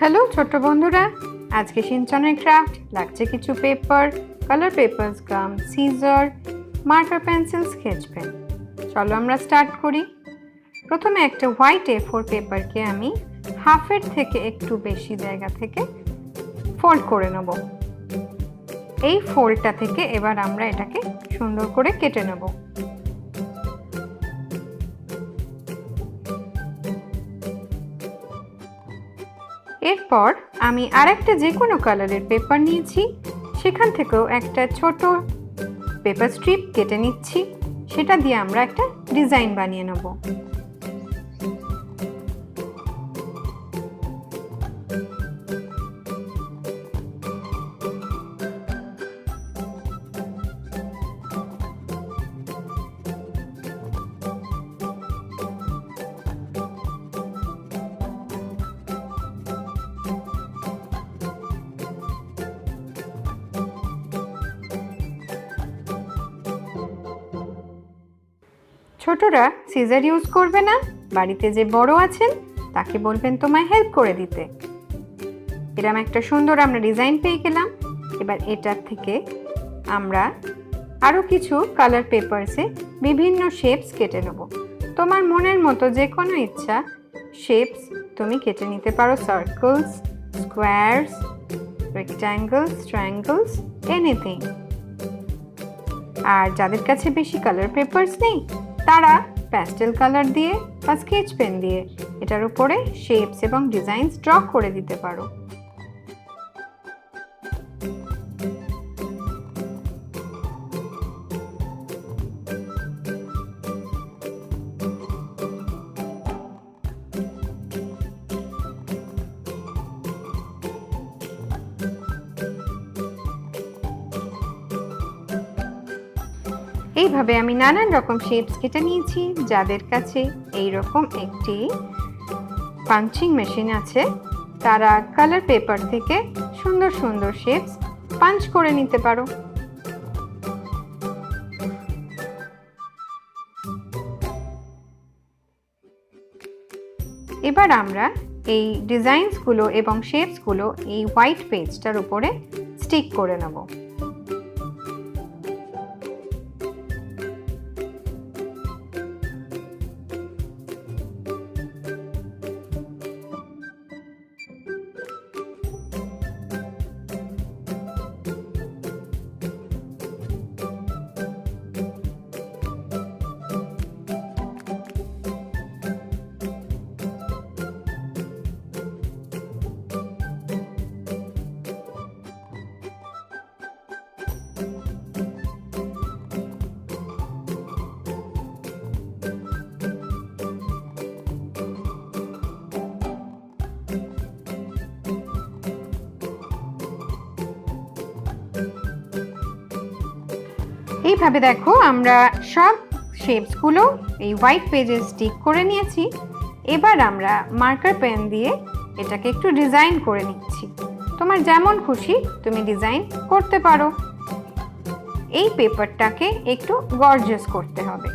Hello ছোট্ট বন্ধুরা, আজকে সিনচনের ক্রাফট লাগছে কিছু paper, colour papers, gum, scissor, marker pencil, sketch pen. চলো আমরা স্টার্ট করি। প্রথমে একটা হোয়াইট A4 পেপারকে আমি হাফের থেকে একটু বেশি জায়গা থেকে ফোল্ড করে নেব। এই ফোল্ডটা থেকে এবার আমরা এটাকে সুন্দর করে কেটে নেব। এরপর আমি আরেকটা যে কোনো কালারের পেপার নিয়েছি, সেখান থেকেও একটা ছোট পেপার স্ট্রিপ কেটে নিচ্ছি। সেটা দিয়ে আমরা একটা ডিজাইন বানিয়ে নেব। ছোটরা সিজার ইউজ করবে না, বাড়িতে যে বড় আছেন তাকে বলবেন তোমায় হেল্প করে দিতে। এরকম একটা সুন্দর আমরা ডিজাইন পেয়ে গেলাম। এবার এটার থেকে আমরা আরও কিছু কালার পেপারসে বিভিন্ন শেপস কেটে নেব। তোমার মনের মতো যে কোনো ইচ্ছা শেপস তুমি কেটে নিতে পারো। Circles, squares, rectangles, triangles, anything. আর যাদের কাছে বেশি কালার পেপারস নেই, তারা প্যাস্টেল কালার দিয়ে বা স্কেচ পেন দিয়ে এটার উপরে শেপস এবং ডিজাইনস ড্র করে দিতে পারো। এইভাবে আমি নানান রকম শেপস কেটে নিয়েছি। যাদের কাছে এই রকম একটি পাঞ্চিং মেশিন আছে, তারা কালার পেপার থেকে সুন্দর সুন্দর শেপস পাঞ্চ করে নিতে পারো। এবার আমরা এই ডিজাইনসগুলো এবং শেপসগুলো এই হোয়াইট পেজটার উপরে স্টিক করে নেব। এইভাবে দেখো আমরা সব শেপসগুলো এই হোয়াইট পেজে স্টিক করে নিয়েছি। এবার আমরা মার্কার পেন দিয়ে এটাকে একটু ডিজাইন করে নিচ্ছি। তোমার যেমন খুশি তুমি ডিজাইন করতে পারো। এই পেপারটাকে একটু গর্জিয়াস করতে হবে।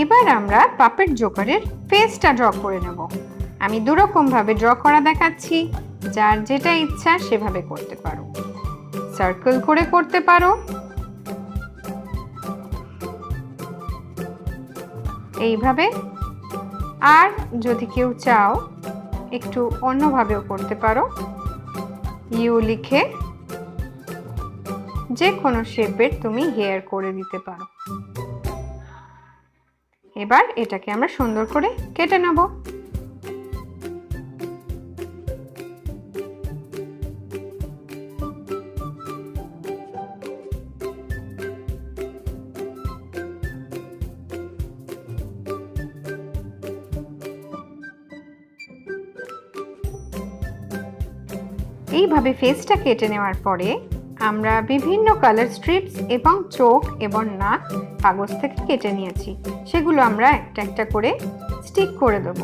এবার আমরা পাপেট জোকারের ফেসটা ড্র করে নেব। আমি দুরকম ভাবে ড্র করা দেখাচ্ছি, যার যেটা ইচ্ছা সেভাবে করতে পারো। সার্কেল করে করতে পারো, এইভাবে। আর যদি কেউ চাও একটু অন্যভাবেও করতে পারো। ইউ লিখে যে কোনো শেপের তুমি হেয়ার করে দিতে পারো। এবার এটাকে আমরা সুন্দর করে কেটে নেব। এইভাবে ফেসটা কেটে নেওয়ার পরে আমরা বিভিন্ন কালার স্ট্রিপস এবং চোখ এবং নাক কাগজ থেকে কেটে নিয়েছি, সেগুলো আমরা একটা একটা করে স্টিক করে দেব।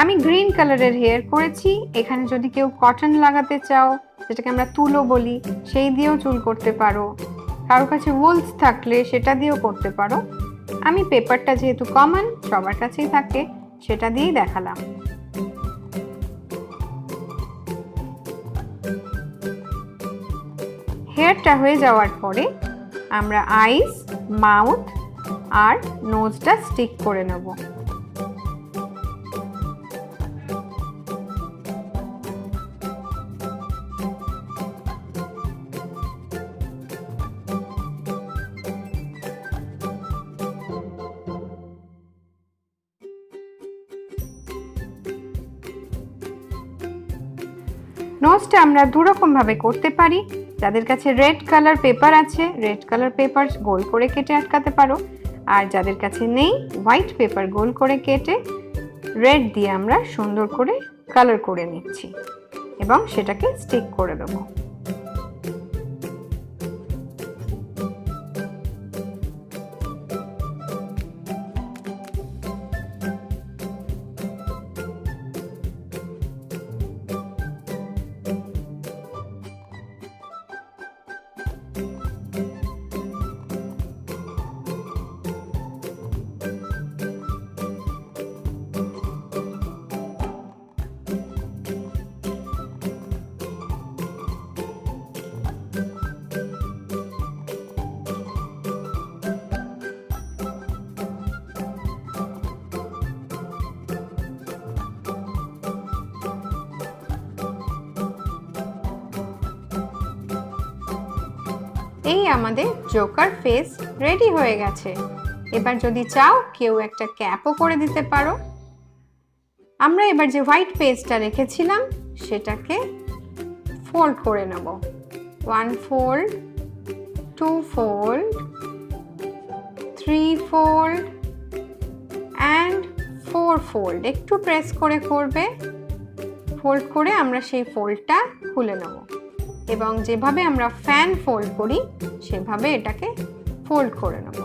আমি গ্রিন কালারের হেয়ার করেছি। এখানে যদি কেউ কটন লাগাতে চাও, যেটাকে আমরা তুলো বলি, সেই দিয়েও চুল করতে পারো। কারো কাছে উলস থাকলে সেটা দিয়েও করতে পারো। আমি পেপারটা যেহেতু কমন সবার কাছেই থাকে, সেটা দিয়েই দেখালাম। হেয়ারটা হয়ে যাওয়ার পরে আমরা আইস, মাউথ আর নোজটা স্টিক করে নেব। নোজটা আমরা দুরকম ভাবে করতে পারি। যাদের কাছে রেড কালার পেপার আছে, রেড কালার পেপার গোল করে কেটে আটকাতে পারো। আর যাদের কাছে নেই, হোয়াইট পেপার গোল করে কেটে রেড দিয়ে আমরা সুন্দর করে কালার করে নিচ্ছি এবং সেটাকে স্টিক করে দেবো। এই আমাদের জোকার ফেস রেডি হয়ে গেছে। এবার যদি চাও কেউ একটা ক্যাপও করে দিতে পারো। আমরা এবার যে হোয়াইট পেজটা রেখেছিলাম সেটাকে ফোল্ড করে নেব। 1 fold, 2 fold, 3 fold and 4 fold। একটু প্রেস করে করবে। ফোল্ড করে আমরা সেই ফোল্ডটা খুলে নেব এবং যেভাবে আমরা ফ্যান ফোল্ড করি সেভাবে এটাকে ফোল্ড করে নেব।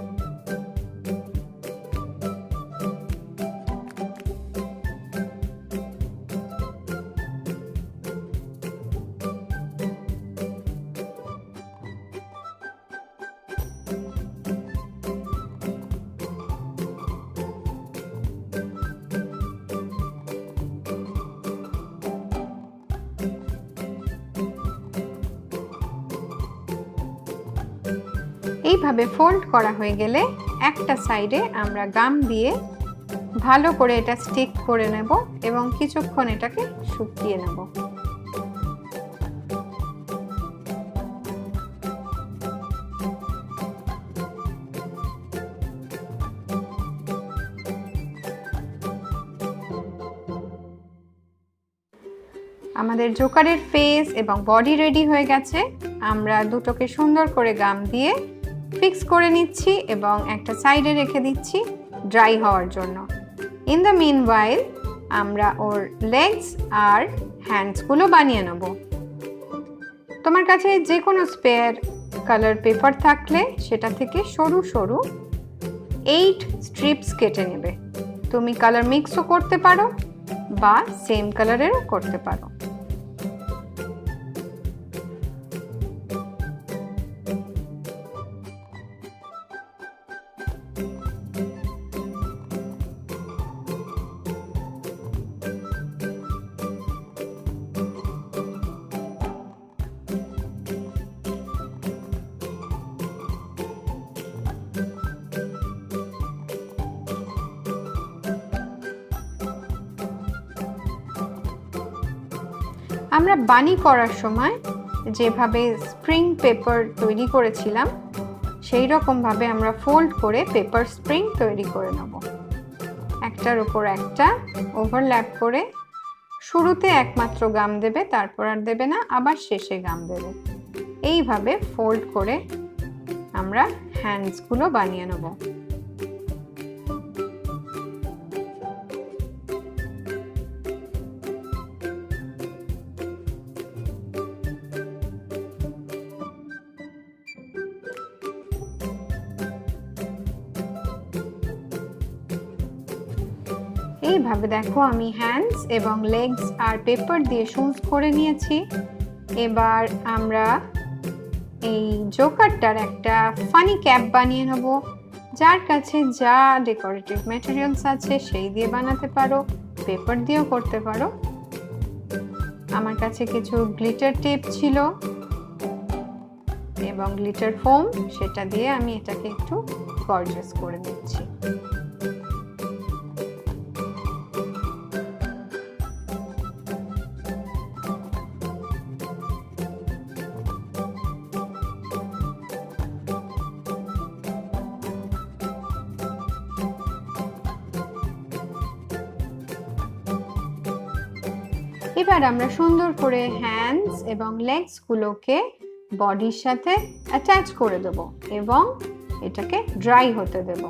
এইভাবে ফোল্ড করা হয়ে গেলে একটা সাইডে আমরা গাম দিয়ে ভালো করে এটা স্টিক করে নেব এবং কিছুক্ষণ এটাকে শুকিয়ে নেব। আমাদের জোকারের ফেস এবং বডি রেডি হয়ে গেছে। আমরা দুটোকে সুন্দর করে গাম দিয়ে ফিক্স করে নিচ্ছি এবং একটা সাইডে রেখে দিচ্ছি ড্রাই হওয়ার জন্য। ইন দ্য মিনওয়াইল আমরা ওর লেগস আর হ্যান্ডসগুলো বানিয়ে নেব। তোমার কাছে যে কোনো স্পেয়ার কালার পেপার থাকলে সেটা থেকে সরু সরু 8 স্ট্রিপস কেটে নেবে। তুমি কালার মিক্সও করতে পারো বা সেম কালারেরও করতে পারো। আমরা বানি করার সময় যেভাবে স্প্রিং পেপার তৈরি করেছিলাম সেই রকমভাবে আমরা ফোল্ড করে পেপার স্প্রিং তৈরি করে নেব। একটার উপর একটা ওভারল্যাপ করে শুরুতে একমাত্র গাম দেবে, তারপর আর দেবে না, আবার শেষে গাম দেবে। এইভাবে ফোল্ড করে আমরা হ্যান্ডসগুলো বানিয়ে নেব। এইভাবে দেখো আমি হ্যান্ডস এবং লেগস আর পেপার দিয়ে শুজ করে নিয়েছি। এবার আমরা এই জোকারটার একটা ফানি ক্যাপ বানিয়ে নেব। যার কাছে যা ডেকোরেটিভ ম্যাটেরিয়ালস আছে সেই দিয়ে বানাতে পারো, পেপার দিয়েও করতে পারো। আমার কাছে কিছু গ্লিটার টেপ ছিল এবং গ্লিটার ফোম, সেটা দিয়ে আমি এটাকে একটু গর্জিয়াস করে দিচ্ছি। এবার আমরা সুন্দর করে হ্যান্ডস এবং লেগস গুলোকে বডির সাথে অ্যাটাচ করে দেব এবং এটাকে ড্রাই হতে দেব।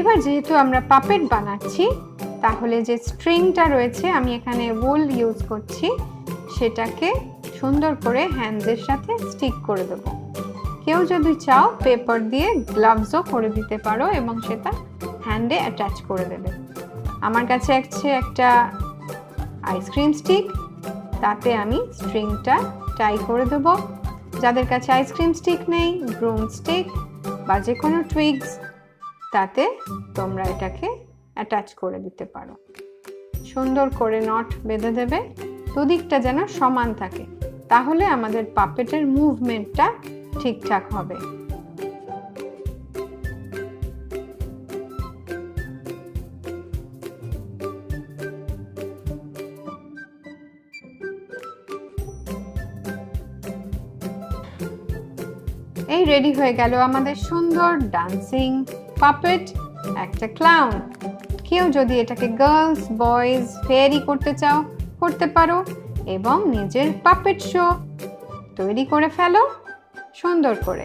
এবার যেহেতু আমরা পাপেট বানাচ্ছি, তাহলে যে স্ট্রিংটা রয়েছে, আমি এখানে উল ইউজ করছি, সেটাকে সুন্দর করে হ্যান্ডসের সাথে স্টিক করে দেব। কেউ যদি চাও পেপার দিয়ে গ্লাভসও করে দিতে পারো এবং সেটা হ্যান্ডে অ্যাটাচ করে দেবে। আমার কাছে আছে একটা আইসক্রিম স্টিক, তাতে আমি স্ট্রিংটা টাই করে দেব। যাদের কাছে আইসক্রিম স্টিক নেই, ব্রুম স্টিক বা যে কোনো টুইগস, তাতে তোমরা এটাকে অ্যাটাচ করে দিতে পারো। সুন্দর করে নট বেঁধে দেবে, দুদিকটা যেন সমান থাকে, তাহলে আমাদের পাপেটের মুভমেন্টটা ঠিকঠাক হবে। এই রেডি হয়ে গেল আমাদের সুন্দর ডান্সিং পাপেট, একটা ক্লাউন। কেউ যদি এটাকে গার্লস, বয়েজ, ফেয়ারি করতে চাও করতে পারো এবং নিজের পাপেট শো তৈরি করে ফেলো সুন্দর করে।